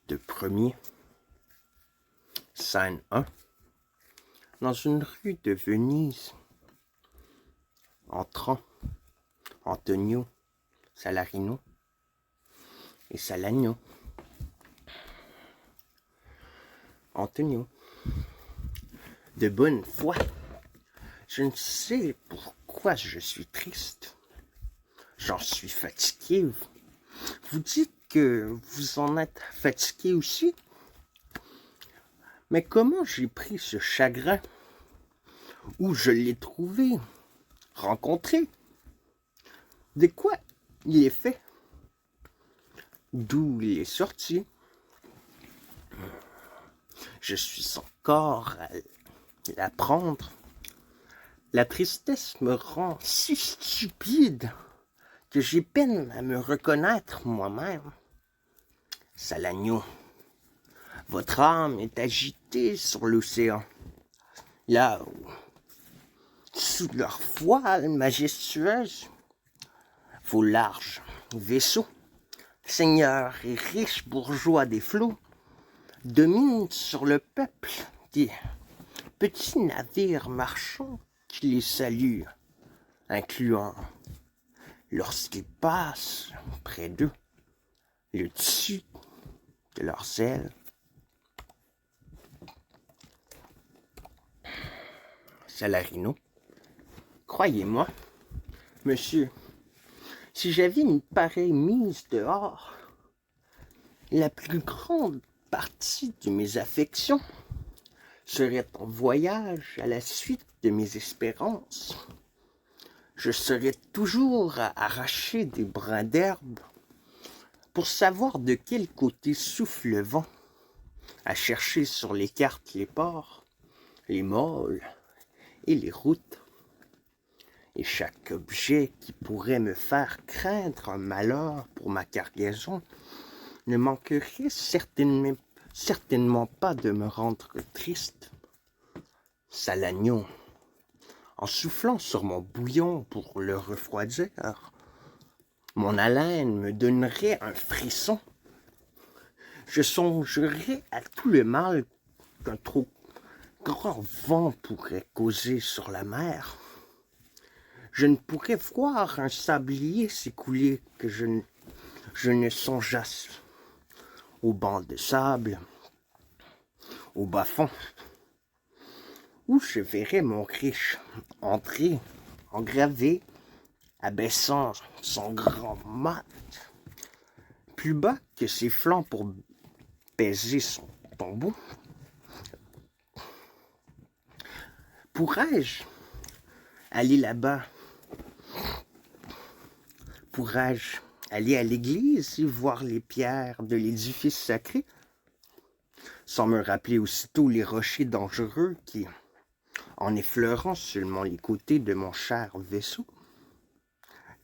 Acte premier, scène 1. Dans une rue de Venise, entrant Antonio Salarino et Salanio. Antonio, de bonne foi, je ne sais pourquoi je suis triste. J'en suis fatigué. Vous dites que vous en êtes fatigué aussi? Mais comment j'ai pris ce chagrin? Où je l'ai trouvé? Rencontré? De quoi il est fait? D'où il est sorti? Je suis encore à l'apprendre. La tristesse me rend si stupide que j'ai peine à me reconnaître moi-même. Salanio, votre âme est agitée sur l'océan. Là où, sous leur voile majestueuse, vos larges vaisseaux, seigneurs et riches bourgeois des flots, dominent sur le peuple des petits navires marchands qui les saluent, incluant, lorsqu'ils passent près d'eux, le dessus de leurs ailes. Salarino, croyez-moi, monsieur, si j'avais une pareille mise dehors, la plus grande partie de mes affections serait en voyage à la suite de mes espérances. Je serais toujours à arracher des brins d'herbe pour savoir de quel côté souffle le vent, à chercher sur les cartes les ports, les môles et les routes. Et chaque objet qui pourrait me faire craindre un malheur pour ma cargaison ne manquerait certainement pas de me rendre triste. Salanio, en soufflant sur mon bouillon pour le refroidir, mon haleine me donnerait un frisson. Je songerais à tout le mal qu'un trop grand vent pourrait causer sur la mer. Je ne pourrais voir un sablier s'écouler que je ne songeasse aux bancs de sable, au bas-fond, où je verrais mon riche entrer engravé, abaissant son grand mat plus bas que ses flancs pour baiser son tombeau. Pourrais-je aller là-bas? Pourrais-je aller à l'église et voir les pierres de l'édifice sacré, sans me rappeler aussitôt les rochers dangereux qui, en effleurant seulement les côtés de mon cher vaisseau,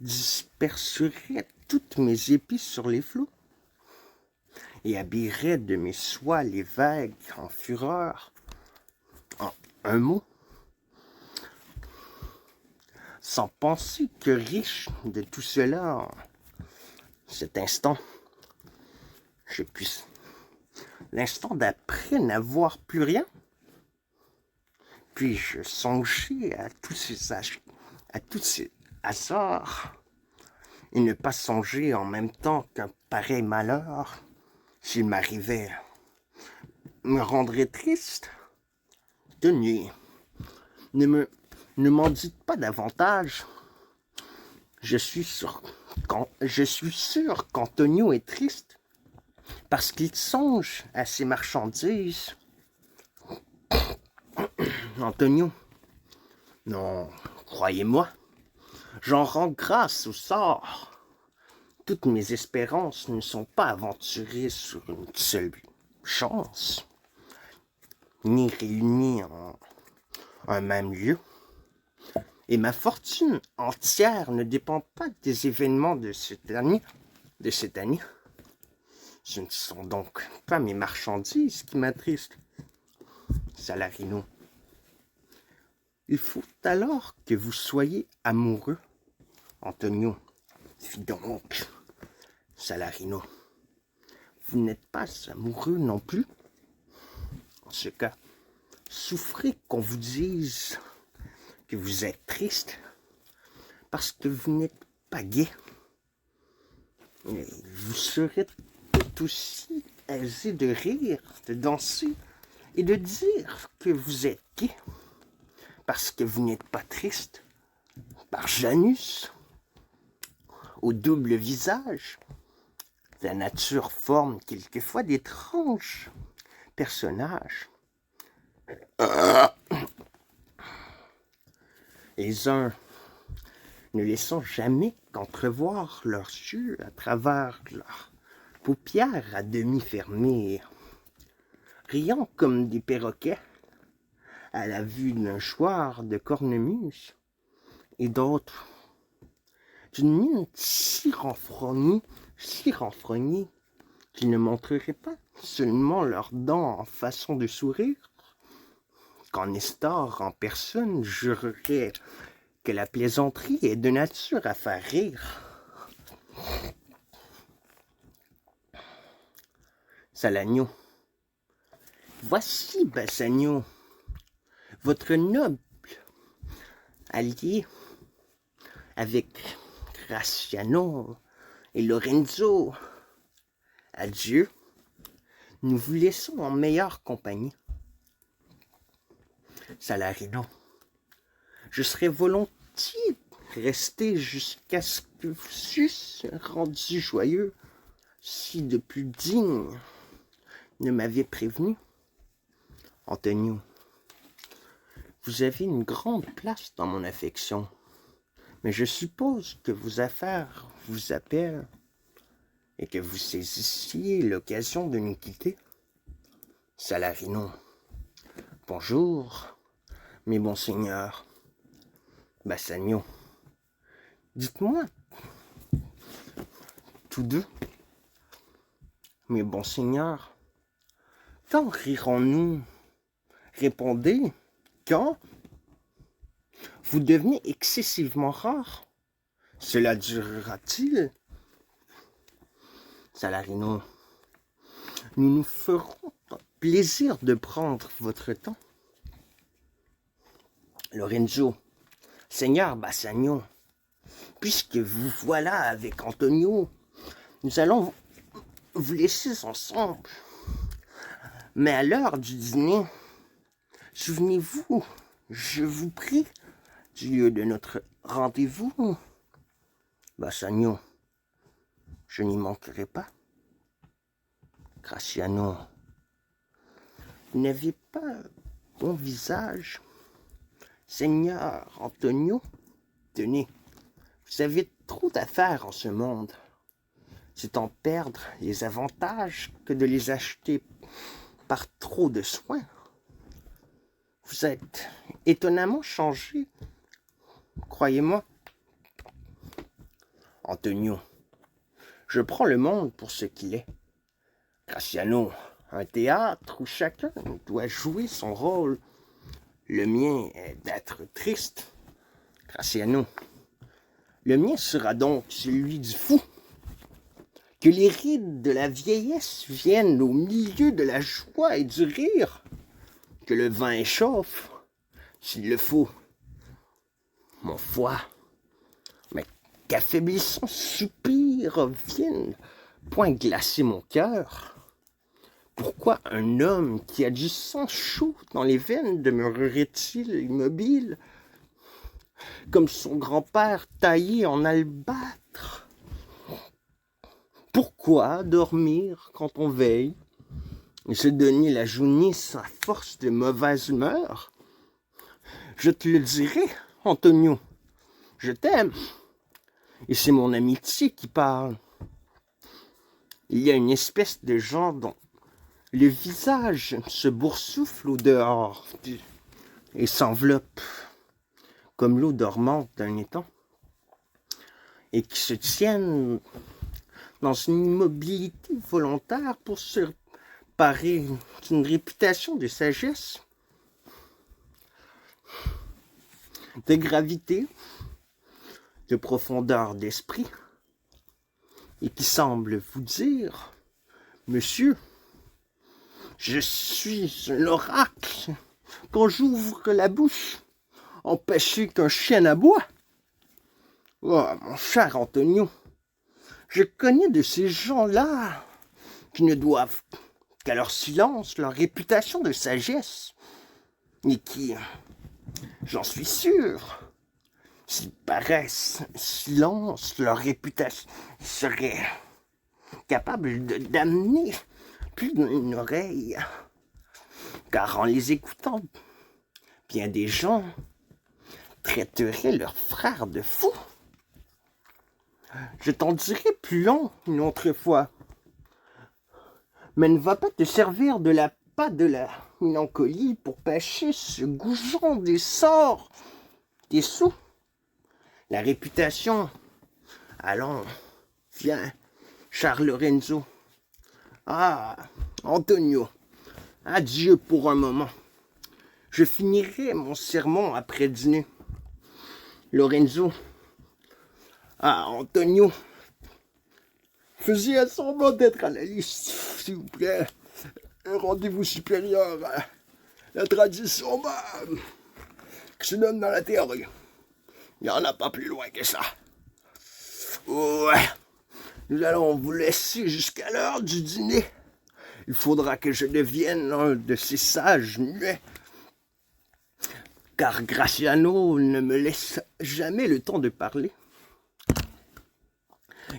disperseraient toutes mes épices sur les flots et habilleraient de mes soies les vagues en fureur? En un mot, sans penser que riche de tout cela, en cet instant, je puisse, l'instant d'après, n'avoir plus rien? Puis-je songer à tous ces hasards et ne pas songer en même temps qu'un pareil malheur, s'il m'arrivait, me rendrait triste? Tenez, ne m'en dites pas davantage. Je suis sûr qu'Antonio est triste parce qu'il songe à ses marchandises. Antonio, non, croyez-moi, j'en rends grâce au sort. Toutes mes espérances ne sont pas aventurées sur une seule chance, ni réunies en un même lieu. Et ma fortune entière ne dépend pas des événements de cette année. Ce ne sont donc pas mes marchandises qui m'attristent. Salarino, il faut alors que vous soyez amoureux. Antonio, fi donc. Salarino, vous n'êtes pas amoureux non plus. En ce cas, souffrez qu'on vous dise que vous êtes triste parce que vous n'êtes pas gai. Et vous serez tout aussi aisé de rire, de danser et de dire que vous êtes gai parce que vous n'êtes pas triste. Par Janus, au double visage, la nature forme quelquefois d'étranges personnages. Les uns ne laissant jamais qu'entrevoir leurs yeux à travers leurs paupières à demi fermées, riant comme des perroquets à la vue d'un choir de cornemuse, et d'autres d'une mine si renfrognée qu'ils ne montreraient pas seulement leurs dents en façon de sourire, quand Nestor en personne jurerait que la plaisanterie est de nature à faire rire. Salanio. Voici, Bassanio, votre noble allié avec Gratiano et Lorenzo. Adieu, nous vous laissons en meilleure compagnie. Salarino. Je serais volontiers resté jusqu'à ce que vous eussiez rendu joyeux si de plus digne ne m'avait prévenu. Antonio, vous avez une grande place dans mon affection, mais je suppose que vos affaires vous appellent et que vous saisissiez l'occasion de nous quitter. Salarino. Bonjour, mes bons seigneurs. Bassanio. Dites-moi, tous deux, mes bons seigneurs, quand rirons-nous? Répondez, quand? Vous devenez excessivement rare. Cela durera-t-il? Salarino, nous nous ferons plaisir de prendre votre temps. Lorenzo, Seigneur Bassanio, puisque vous voilà avec Antonio, nous allons vous laisser ensemble. Mais à l'heure du dîner, souvenez-vous, je vous prie, du lieu de notre rendez-vous. Bassanio, je n'y manquerai pas. Gratiano, vous n'avez pas bon visage. Seigneur Antonio, tenez, vous avez trop d'affaires en ce monde. C'est en perdre les avantages que de les acheter par trop de soins. Vous êtes étonnamment changé, croyez-moi. Antonio, je prends le monde pour ce qu'il est. Gratiano, un théâtre où chacun doit jouer son rôle. Le mien est d'être triste. Gratiano, le mien sera donc celui du fou. Que les rides de la vieillesse viennent au milieu de la joie et du rire. Que le vin échauffe, s'il le faut, mon foie. Mais qu'affaiblissant soupir vienne point glacer mon cœur. Pourquoi un homme qui a du sang chaud dans les veines demeurerait-il immobile, comme son grand-père taillé en albâtre? Pourquoi dormir quand on veille et se donner la jaunisse à force de mauvaise humeur? Je te le dirai, Antonio, je t'aime, et c'est mon amitié qui parle. Il y a une espèce de gens dont le visage se boursoufle au dehors et s'enveloppe comme l'eau dormante d'un étang, et qui se tiennent dans une immobilité volontaire pour se parer d'une réputation de sagesse, de gravité, de profondeur d'esprit, et qui semblent vous dire, Monsieur, je suis un oracle. Quand j'ouvre la bouche, empêcher qu'un chien aboie. Oh, mon cher Antonio, je connais de ces gens-là qui ne doivent qu'à leur silence, leur réputation de sagesse, et qui, j'en suis sûr, s'ils paraissent silence, leur réputation serait capable d'amener plus d'une oreille. Car en les écoutant, bien des gens traiteraient leurs frères de fous. Je t'en dirai plus long une autre fois. Mais ne va pas te servir de la pâte de la mélancolie pour pêcher ce goujon des sorts, des sous. La réputation. Allons, viens, cher Lorenzo. Ah, Antonio, adieu pour un moment. Je finirai mon sermon après dîner. Lorenzo. Ah, Antonio. Faisiez semblant d'être à la liste, s'il vous plaît. Un rendez-vous supérieur à la tradition qui se donne dans la théorie. Il n'y en a pas plus loin que ça. Ouais. Nous allons vous laisser jusqu'à l'heure du dîner. Il faudra que je devienne un de ces sages muets. Car Graciano ne me laisse jamais le temps de parler.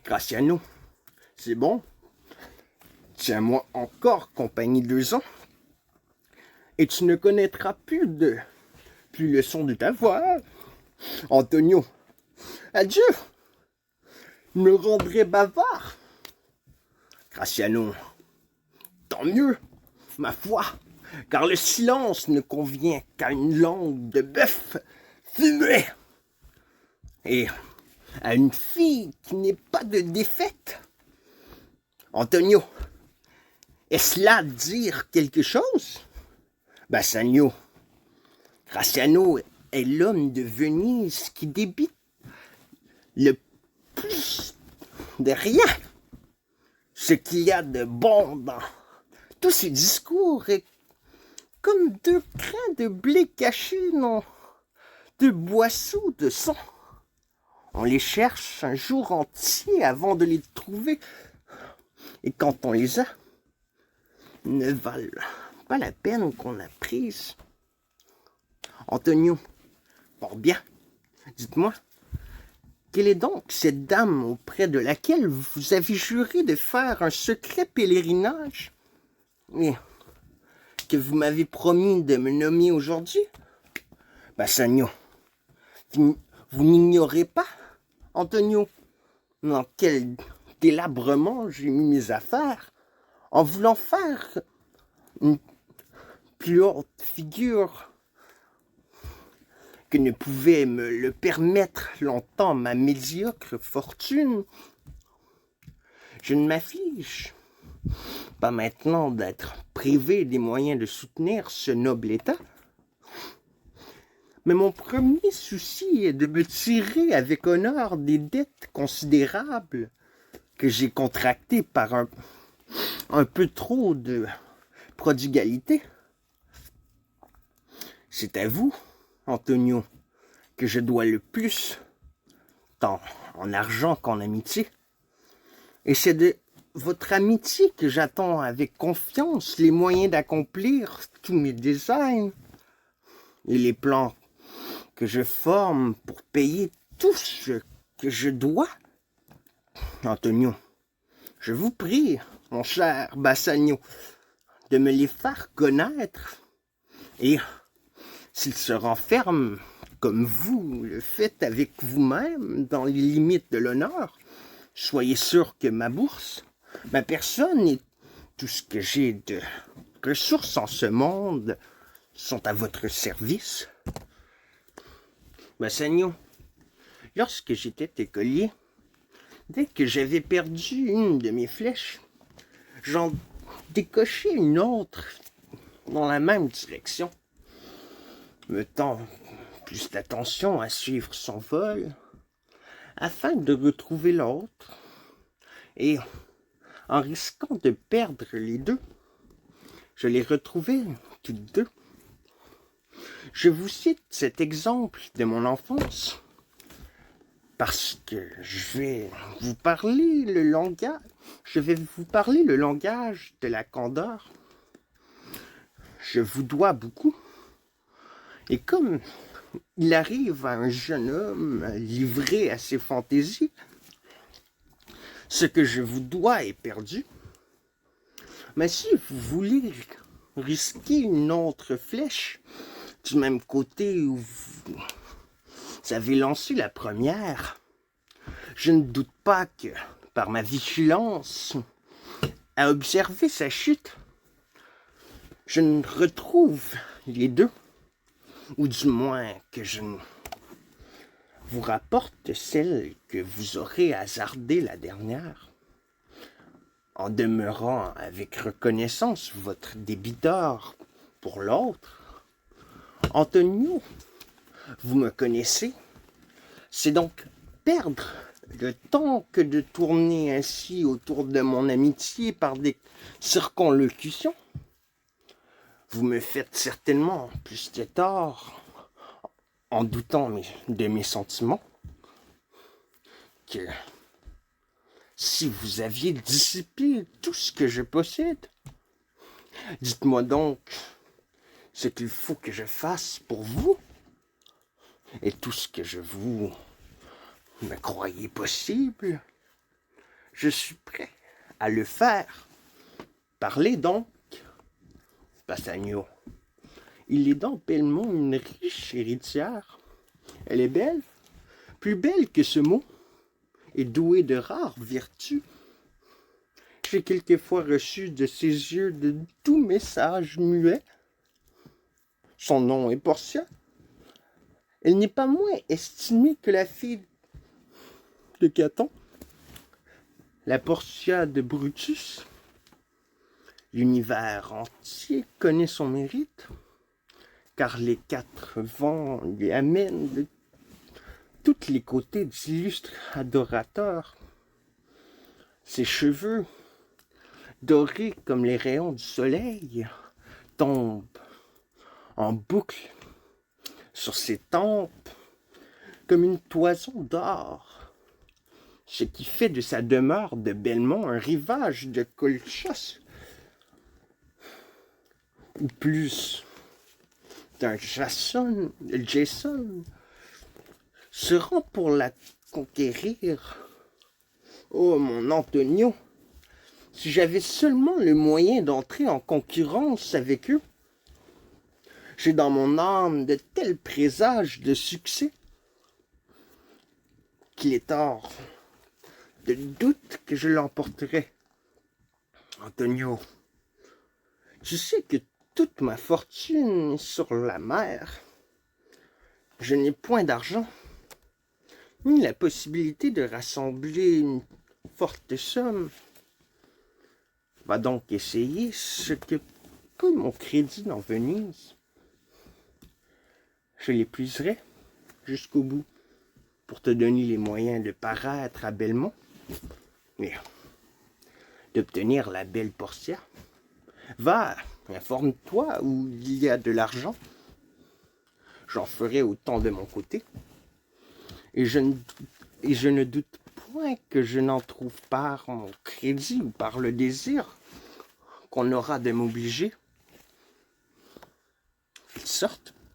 Graciano, c'est bon. Tiens-moi encore compagnie 2 ans. Et tu ne connaîtras plus le son de ta voix. Antonio, adieu. Me rendrai bavard. Graciano, tant mieux, ma foi, car le silence ne convient qu'à une langue de bœuf fumée. Et à une fille qui n'est pas de défaite. Antonio, est-ce là dire quelque chose? Bassanio, Graciano est l'homme de Venise qui débite le plus de rien. Ce qu'il y a de bon dans tous ces discours est comme 2 grains de blé cachés dans 2 boisseaux de sang. On les cherche un jour entier avant de les trouver. Et quand on les a, ils ne valent pas la peine qu'on a prise. Antonio, fort bien, dites-moi, quelle est donc cette dame auprès de laquelle vous avez juré de faire un secret pèlerinage et que vous m'avez promis de me nommer aujourd'hui? Bassanio, vous n'ignorez pas, Antonio, dans quel délabrement j'ai mis mes affaires en voulant faire une plus haute figure que ne pouvait me le permettre longtemps ma médiocre fortune. Je ne m'afflige pas maintenant d'être privé des moyens de soutenir ce noble État, mais mon premier souci est de me tirer avec honneur des dettes considérables que j'ai contractées par un peu trop de prodigalité. C'est à vous, Antonio, que je dois le plus, tant en argent qu'en amitié. Et c'est de votre amitié que j'attends avec confiance les moyens d'accomplir tous mes designs et les plans que je forme pour payer tout ce que je dois. Antonio, je vous prie, mon cher Bassanio, de me les faire connaître. Et s'il se renferme, comme vous le faites avec vous-même, dans les limites de l'honneur, soyez sûr que ma bourse, ma personne et tout ce que j'ai de ressources en ce monde sont à votre service. Bassanio, lorsque j'étais écolier, dès que j'avais perdu une de mes flèches, j'en décochais une autre dans la même direction, mettant plus d'attention à suivre son vol, afin de retrouver l'autre. Et en risquant de perdre les deux. Je les retrouvais toutes deux. Je vous cite cet exemple de mon enfance parce que je vais vous parler le langage de la candeur. Je vous dois beaucoup. Et comme il arrive à un jeune homme livré à ses fantaisies, ce que je vous dois est perdu. Mais si vous voulez risquer une autre flèche du même côté où vous avez lancé la première, je ne doute pas que, par ma vigilance, à observer sa chute, je ne retrouve les deux, ou du moins que je ne vous rapporte celle que vous aurez hasardée la dernière, en demeurant avec reconnaissance votre débiteur pour l'autre. Antonio, vous me connaissez, c'est donc perdre le temps que de tourner ainsi autour de mon amitié par des circonlocutions. Vous me faites certainement plus de tort en doutant de mes sentiments que si vous aviez dissipé tout ce que je possède. Dites-moi donc ce qu'il faut que je fasse pour vous et tout ce que je vous me croyez possible. Je suis prêt à le faire. Parlez donc, Passagno. Il est dans Belmont une riche héritière. Elle est belle, plus belle que ce mot, et douée de rares vertus. J'ai quelquefois reçu de ses yeux de doux messages muets. Son nom est Portia. Elle n'est pas moins estimée que la fille de Caton, la Portia de Brutus. L'univers entier connaît son mérite, car les quatre vents lui amènent de tous les côtés d'illustres adorateurs. Ses cheveux, dorés comme les rayons du soleil, tombent en boucle sur ses tempes comme une toison d'or, ce qui fait de sa demeure de Belmont un rivage de Colchos, ou plus d'un Jason se rend pour la conquérir. Oh mon Antonio, si j'avais seulement le moyen d'entrer en concurrence avec eux. J'ai dans mon âme de tels présages de succès qu'il est hors de doute que je l'emporterai. Antonio, tu sais que toute ma fortune est sur la mer. Je n'ai point d'argent, ni la possibilité de rassembler une forte somme. Va donc essayer ce que peut mon crédit dans Venise. Je l'épuiserai jusqu'au bout pour te donner les moyens de paraître à Belmont, mais d'obtenir la belle Portia. Va, informe-toi où il y a de l'argent. J'en ferai autant de mon côté. Et je ne doute point que je n'en trouve par mon crédit ou par le désir qu'on aura de m'obliger. Qu'ils sortent.